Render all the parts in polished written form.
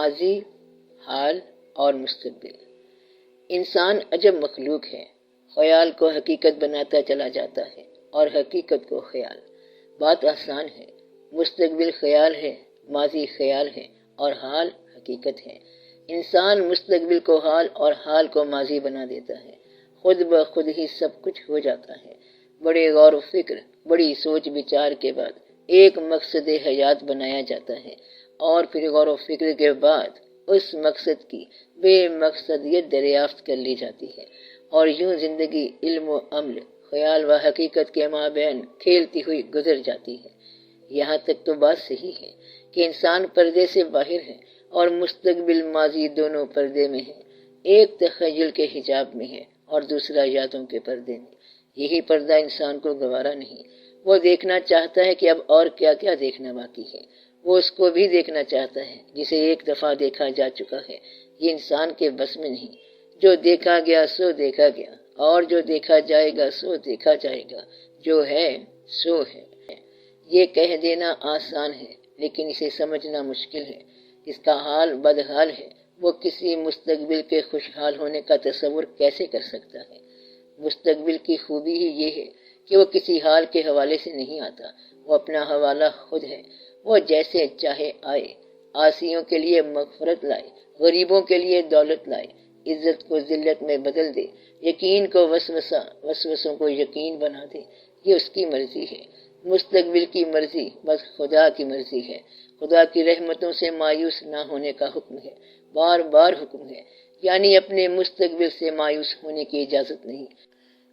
ماضی، حال اور مستقبل۔ انسان عجب مخلوق ہے، خیال کو حقیقت بناتا چلا جاتا ہے اور حقیقت کو خیال۔ بات آسان ہے، مستقبل خیال ہے، ماضی خیال ہے اور حال حقیقت ہے۔ انسان مستقبل کو حال اور حال کو ماضی بنا دیتا ہے، خود بخود ہی سب کچھ ہو جاتا ہے۔ بڑے غور و فکر، بڑی سوچ بچار کے بعد ایک مقصد حیات بنایا جاتا ہے، اور پھر غور و فکر کے بعد اس مقصد کی بے مقصدیت دریافت کر لی جاتی ہے، اور یوں زندگی علم و عمل، خیال و حقیقت کے مابین کھیلتی ہوئی گزر جاتی ہے۔ یہاں تک تو بات صحیح ہے کہ انسان پردے سے باہر ہے اور مستقبل ماضی دونوں پردے میں ہے، ایک تخیل کے حجاب میں ہے اور دوسرا یادوں کے پردے میں۔ یہی پردہ انسان کو گوارا نہیں، وہ دیکھنا چاہتا ہے کہ اب اور کیا کیا دیکھنا باقی ہے، وہ اس کو بھی دیکھنا چاہتا ہے جسے ایک دفعہ دیکھا جا چکا ہے۔ یہ انسان کے بس میں نہیں، جو دیکھا گیا سو دیکھا گیا، اور جو دیکھا جائے گا سو دیکھا جائے گا، جو ہے سو ہے۔ یہ کہہ دینا آسان ہے لیکن اسے سمجھنا مشکل ہے۔ اس کا حال بدحال ہے، وہ کسی مستقبل کے خوشحال ہونے کا تصور کیسے کر سکتا ہے؟ مستقبل کی خوبی ہی یہ ہے کہ وہ کسی حال کے حوالے سے نہیں آتا، وہ اپنا حوالہ خود ہے۔ وہ جیسے چاہے آئے، عاصیوں کے لیے مغفرت لائے، غریبوں کے لیے دولت لائے، عزت کو ذلت میں بدل دے، یقین کو وسوسہ، وسوسوں کو یقین بنا دے، یہ اس کی مرضی ہے۔ مستقبل کی مرضی بس خدا کی مرضی ہے۔ خدا کی رحمتوں سے مایوس نہ ہونے کا حکم ہے، بار بار حکم ہے، یعنی اپنے مستقبل سے مایوس ہونے کی اجازت نہیں۔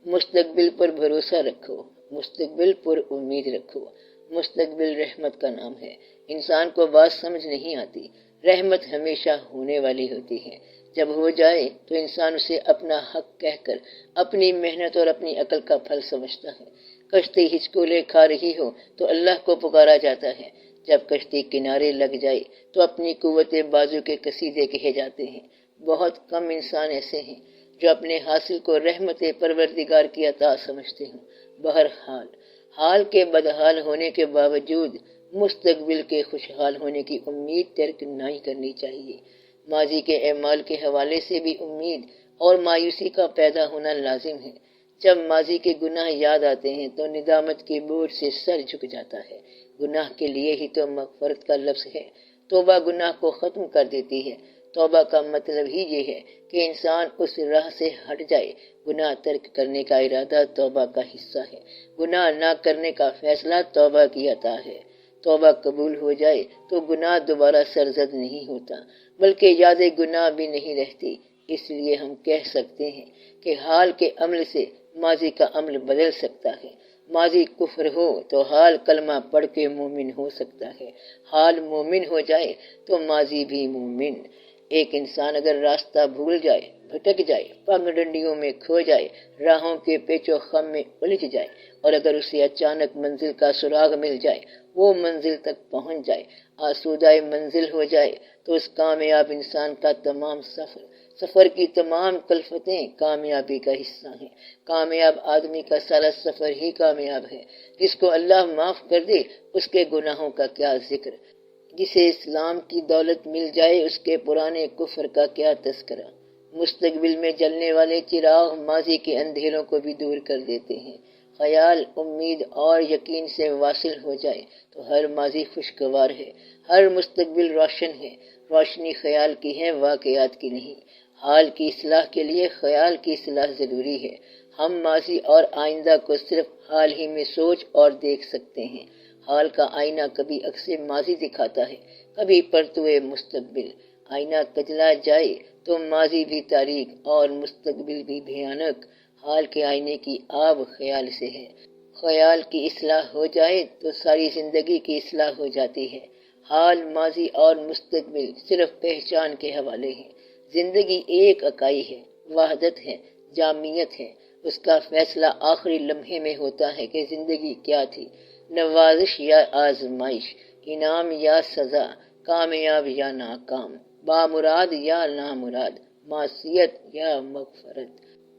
مستقبل پر بھروسہ رکھو، مستقبل پر امید رکھو۔ مستقبل رحمت کا نام ہے۔ انسان کو بات سمجھ نہیں آتی، رحمت ہمیشہ ہونے والی ہوتی ہے۔ جب ہو جائے تو انسان اسے اپنا حق کہہ کر اپنی محنت اور اپنی عقل کا پھل سمجھتا ہے۔ کشتی ہچکولے کھا رہی ہو تو اللہ کو پکارا جاتا ہے، جب کشتی کنارے لگ جائے تو اپنی قوت بازو کے قصیدے کہے جاتے ہیں۔ بہت کم انسان ایسے ہیں جو اپنے حاصل کو رحمت پروردگار کی عطا سمجھتے ہوں۔ بہرحال حال کے بدحال ہونے کے باوجود مستقبل کے خوشحال ہونے کی امید ترک نہیں کرنی چاہیے۔ ماضی کے اعمال کے حوالے سے بھی امید اور مایوسی کا پیدا ہونا لازم ہے۔ جب ماضی کے گناہ یاد آتے ہیں تو ندامت کی بوجھ سے سر جھک جاتا ہے۔ گناہ کے لیے ہی تو مغفرت کا لفظ ہے۔ توبہ گناہ کو ختم کر دیتی ہے۔ توبہ کا مطلب ہی یہ ہے کہ انسان اس راہ سے ہٹ جائے۔ گناہ ترک کرنے کا ارادہ توبہ کا حصہ ہے۔ گناہ نہ کرنے کا فیصلہ توبہ کی عطا ہے۔ توبہ قبول ہو جائے تو گناہ دوبارہ سرزد نہیں ہوتا، بلکہ یاد گناہ بھی نہیں رہتی۔ اس لیے ہم کہہ سکتے ہیں کہ حال کے عمل سے ماضی کا عمل بدل سکتا ہے۔ ماضی کفر ہو تو حال کلمہ پڑھ کے مومن ہو سکتا ہے، حال مومن ہو جائے تو ماضی بھی مومن۔ ایک انسان اگر راستہ بھول جائے، بھٹک جائے، پگ ڈنڈیوں میں کھو جائے، راہوں کے پیچ و خم میں الجھ جائے، اور اگر اسے اچانک منزل کا سراغ مل جائے، وہ منزل تک پہنچ جائے، آسودہ منزل ہو جائے، تو اس کامیاب انسان کا تمام سفر کی تمام کلفتیں کامیابی کا حصہ ہیں۔ کامیاب آدمی کا سارا سفر ہی کامیاب ہے۔ جس کو اللہ معاف کر دے اس کے گناہوں کا کیا ذکر، جسے اسلام کی دولت مل جائے اس کے پرانے کفر کا کیا تذکرہ۔ مستقبل میں جلنے والے چراغ ماضی کے اندھیروں کو بھی دور کر دیتے ہیں۔ خیال، امید اور یقین سے واصل ہو جائے تو ہر ماضی خوشگوار ہے، ہر مستقبل روشن ہے۔ روشنی خیال کی ہے، واقعات کی نہیں۔ حال کی اصلاح کے لیے خیال کی اصلاح ضروری ہے۔ ہم ماضی اور آئندہ کو صرف حال ہی میں سوچ اور دیکھ سکتے ہیں۔ حال کا آئینہ کبھی عکس ماضی دکھاتا ہے، کبھی پرتوے مستقبل۔ آئینہ کجلا جائے تو ماضی بھی تاریک اور مستقبل بھی بھیانک۔ حال کے آئینے کی آب خیال سے ہے۔ خیال کی اصلاح ہو جائے تو ساری زندگی کی اصلاح ہو جاتی ہے۔ حال، ماضی اور مستقبل صرف پہچان کے حوالے ہیں۔ زندگی ایک اکائی ہے، وحدت ہے، جامعیت ہے۔ اس کا فیصلہ آخری لمحے میں ہوتا ہے کہ زندگی کیا تھی، نوازش یا آزمائش، انعام یا سزا، کامیاب یا ناکام، بامراد یا نامراد، معصیت یا مغفرت۔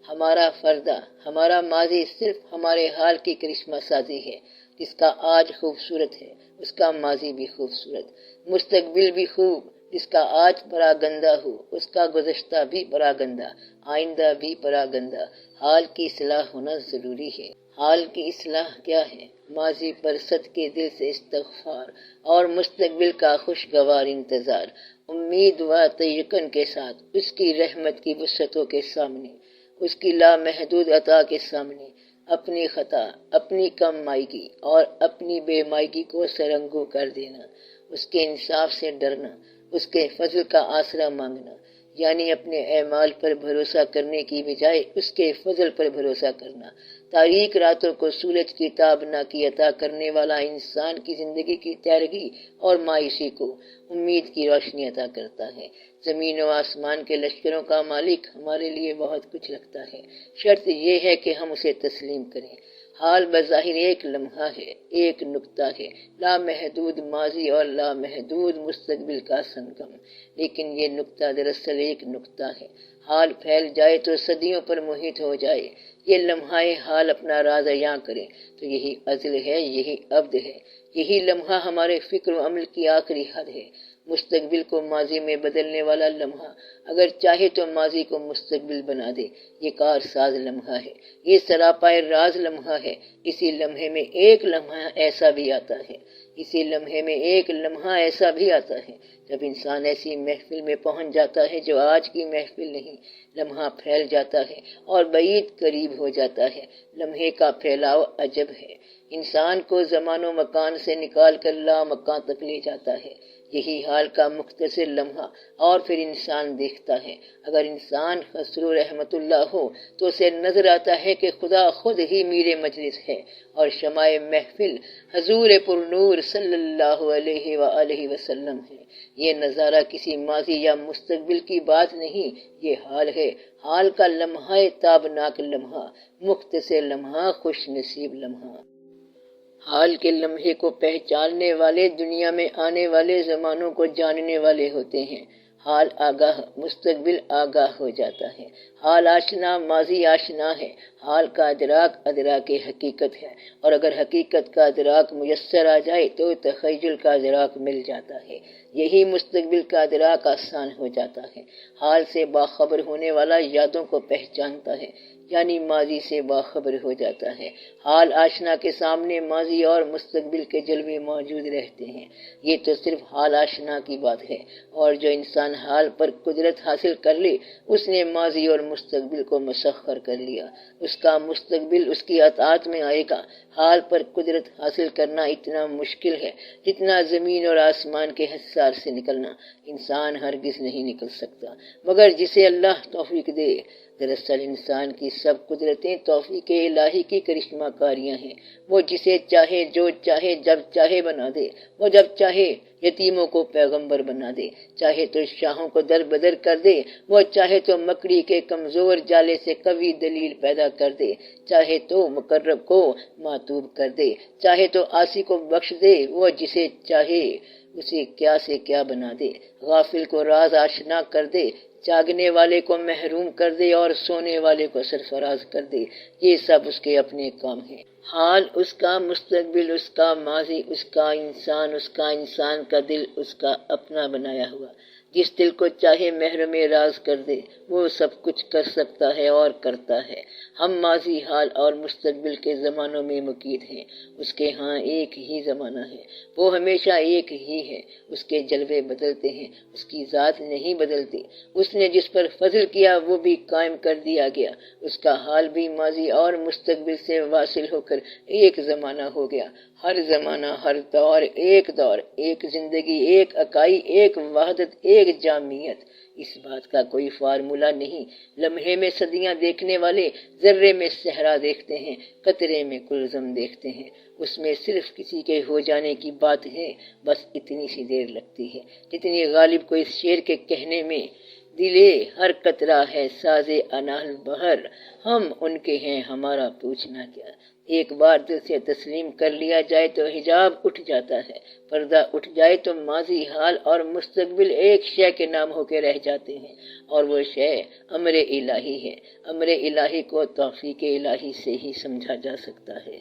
ہمارا فردہ، ہمارا ماضی صرف ہمارے حال کی کرشمہ سازی ہے۔ جس کا آج خوبصورت ہے اس کا ماضی بھی خوبصورت، مستقبل بھی خوب، جس کا آج پراگندہ ہو اس کا گزشتہ بھی پراگندہ، آئندہ بھی پراگندہ۔ حال کی اصلاح ہونا ضروری ہے۔ حال کی اصلاح کیا ہے؟ ماضی پر صدقے دل سے استغفار اور مستقبل کا خوشگوار انتظار، امید و تیقن کے ساتھ اس کی رحمت کی وسعتوں کے سامنے، اس کی لامحدود عطا کے سامنے اپنی خطا، اپنی کم مائگی اور اپنی بے مائگی کو سرنگوں کر دینا، اس کے انصاف سے ڈرنا، اس کے فضل کا آسرا مانگنا، یعنی اپنے اعمال پر بھروسہ کرنے کی بجائے اس کے فضل پر بھروسہ کرنا۔ تاریک راتوں کو سورج کی تابنا کی عطا کرنے والا انسان کی زندگی کی تیرگی اور مایوسی کو امید کی روشنی عطا کرتا ہے۔ زمین و آسمان کے لشکروں کا مالک ہمارے لیے بہت کچھ رکھتا ہے، شرط یہ ہے کہ ہم اسے تسلیم کریں۔ حال بظاہر ایک لمحہ ہے، ایک نقطہ ہے، لامحدود ماضی اور لامحدود مستقبل کا سنگم، لیکن یہ نقطہ دراصل ایک نقطہ ہے۔ حال پھیل جائے تو صدیوں پر محیط ہو جائے، یہ لمحہ حال اپنا راز عیاں کرے تو یہی ازل ہے، یہی ابد ہے، یہی لمحہ ہمارے فکر و عمل کی آخری حد ہے۔ مستقبل کو ماضی میں بدلنے والا لمحہ اگر چاہے تو ماضی کو مستقبل بنا دے، یہ کار ساز لمحہ ہے، یہ سراپائے راز لمحہ ہے۔ اسی لمحے میں ایک لمحہ ایسا بھی آتا ہے، اسی لمحے میں ایک لمحہ ایسا بھی آتا ہے جب انسان ایسی محفل میں پہنچ جاتا ہے جو آج کی محفل نہیں، لمحہ پھیل جاتا ہے اور بعید قریب ہو جاتا ہے۔ لمحے کا پھیلاؤ عجب ہے، انسان کو زمان و مکان سے نکال کر لامکان تک لے جاتا ہے۔ یہی حال کا مختصر لمحہ اور پھر انسان دیکھتا ہے۔ اگر انسان خسرو رحمت اللہ ہو تو اسے نظر آتا ہے کہ خدا خود ہی میر مجلس ہے اور شمع محفل حضور پر نور صلی اللہ علیہ وآلہ وسلم ہے۔ یہ نظارہ کسی ماضی یا مستقبل کی بات نہیں، یہ حال ہے، حال کا لمحہ، تابناک لمحہ، مختصر لمحہ، خوش نصیب لمحہ۔ حال کے لمحے کو پہچاننے والے دنیا میں آنے والے زمانوں کو جاننے والے ہوتے ہیں۔ حال آگاہ، مستقبل آگاہ ہو جاتا ہے۔ حال آشنا، ماضی آشنا ہے۔ حال کا ادراک ادراک حقیقت ہے، اور اگر حقیقت کا ادراک میسر آ جائے تو تخیل کا ادراک مل جاتا ہے، یہی مستقبل کا ادراک آسان ہو جاتا ہے۔ حال سے باخبر ہونے والا یادوں کو پہچانتا ہے، یعنی ماضی سے باخبر ہو جاتا ہے۔ حال آشنا کے سامنے ماضی اور مستقبل کے جلوے موجود رہتے ہیں۔ یہ تو صرف حال آشنا کی بات ہے، اور جو انسان حال پر قدرت حاصل کر لے اس نے ماضی اور مستقبل کو مسخر کر لیا، اس کا مستقبل اس کی اطاعت میں آئے گا۔ حال پر قدرت حاصل کرنا اتنا مشکل ہے جتنا زمین اور آسمان کے حصار سے نکلنا۔ انسان ہرگز نہیں نکل سکتا مگر جسے اللہ توفیق دے۔ دراصل انسان کی سب قدرتیں توفیق الہی کی کرشمہ کاریاں ہیں۔ وہ جسے چاہے، جو چاہے، جب چاہے بنا دے۔ وہ جب چاہے یتیموں کو پیغمبر بنا دے، چاہے تو شاہوں کو در بدر کر دے، وہ چاہے تو مکڑی کے کمزور جالے سے قوی دلیل پیدا کر دے، چاہے تو مقرب کو معتوب کر دے، چاہے تو عاصی کو بخش دے۔ وہ جسے چاہے اسے کیا سے کیا بنا دے، غافل کو راز آشنا کر دے، جاگنے والے کو محروم کر دے اور سونے والے کو سرفراز کر دے۔ یہ سب اس کے اپنے کام ہیں۔ حال اس کا، مستقبل اس کا، ماضی اس کا، انسان کا دل اس کا اپنا بنایا ہوا۔ جس دل کو چاہے محرم راز کر دے وہ سب کچھ کر سکتا ہے اور کرتا ہے۔ ہم ماضی، حال اور مستقبل کے زمانوں میں مقید ہیں، اس کے ہاں ایک ہی زمانہ ہے، وہ ہمیشہ ایک ہی ہے۔ اس کے جلوے بدلتے ہیں، اس کی ذات نہیں بدلتی۔ اس نے جس پر فضل کیا وہ بھی قائم کر دیا گیا، اس کا حال بھی ماضی اور مستقبل سے واصل ہو کر ایک زمانہ ہو گیا۔ ہر زمانہ، ہر دور، ایک زندگی، ایک اکائی، ایک وحدت، ایک جامعیت۔ اس بات کا کوئی فارمولہ نہیں۔ لمحے میں صدیاں دیکھنے والے ذرے میں صحرا دیکھتے ہیں، قطرے میں کلزم دیکھتے ہیں۔ اس میں صرف کسی کے ہو جانے کی بات ہے، بس اتنی سی دیر لگتی ہے جتنی غالب کو اس شعر کے کہنے میں۔ دلے ہر قطرہ ہے سازے انال بہر، ہم ان کے ہیں ہمارا پوچھنا کیا۔ ایک بار دل سے تسلیم کر لیا جائے تو حجاب اٹھ جاتا ہے، پردہ اٹھ جائے تو ماضی، حال اور مستقبل ایک شے کے نام ہو کے رہ جاتے ہیں، اور وہ شے امر الہی ہے۔ امر الہی کو توفیق الہی سے ہی سمجھا جا سکتا ہے۔